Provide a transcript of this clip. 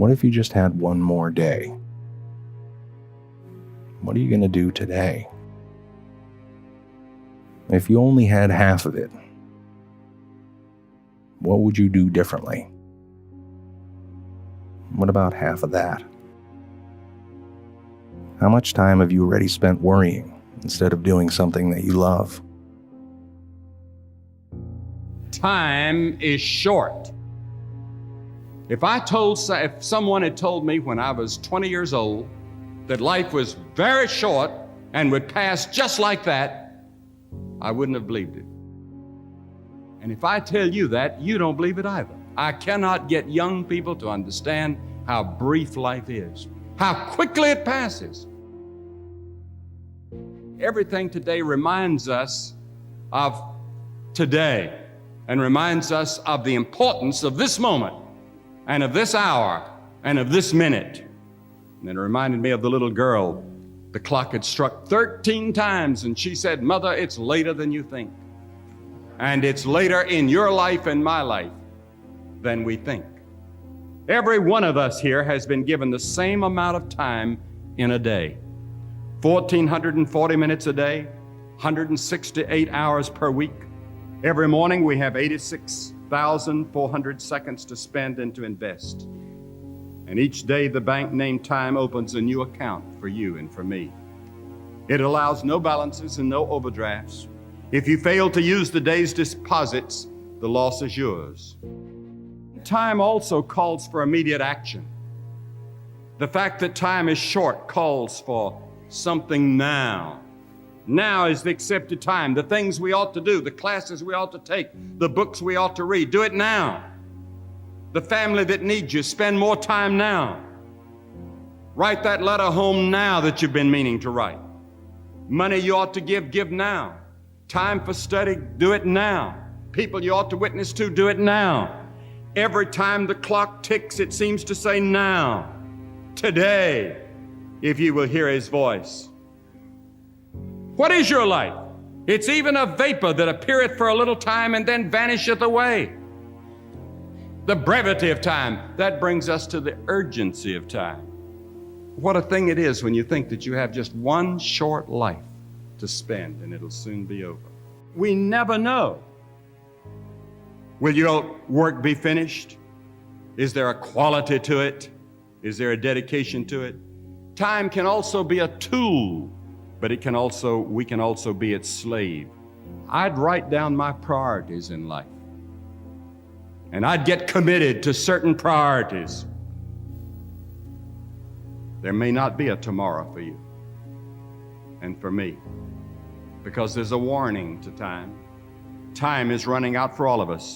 What if you just had one more day? What are you going to do today? If you only had half of it, what would you do differently? What about half of that? How much time have you already spent worrying instead of doing something that you love? Time is short. If someone had told me when I was 20 years old that life was very short and would pass just like that, I wouldn't have believed it. And if I tell you that, you don't believe it either. I cannot get young people to understand how brief life is, how quickly it passes. Everything today reminds us of today and reminds us of the importance of this moment and of this hour and of this minute. And it reminded me of the little girl. The clock had struck 13 times and she said, "Mother, it's later than you think. And it's later in your life and my life than we think." Every one of us here has been given the same amount of time in a day. 1,440 minutes a day, 168 hours per week. Every morning we have 86,400 seconds to spend and to invest. And each day the bank named Time opens a new account for you and for me. It allows no balances and no overdrafts. If you fail to use the day's deposits, the loss is yours. Time also calls for immediate action. The fact that time is short calls for something now. Now is the accepted time. The things we ought to do, the classes we ought to take, the books we ought to read, do it now. The family that needs you, spend more time now. Write that letter home now that you've been meaning to write. Money you ought to give now. Time for study, do it now. People you ought to witness to, do it now. Every time the clock ticks, it seems to say now, today, if you will hear his voice. What is your life? It's even a vapor that appeareth for a little time and then vanisheth away. The brevity of time, that brings us to the urgency of time. What a thing it is when you think that you have just one short life to spend and it'll soon be over. We never know. Will your work be finished? Is there a quality to it? Is there a dedication to it? Time can also be a tool, but we can also be its slave. I'd write down my priorities in life, and I'd get committed to certain priorities. There may not be a tomorrow for you and for me, because there's a warning to time. Time is running out for all of us.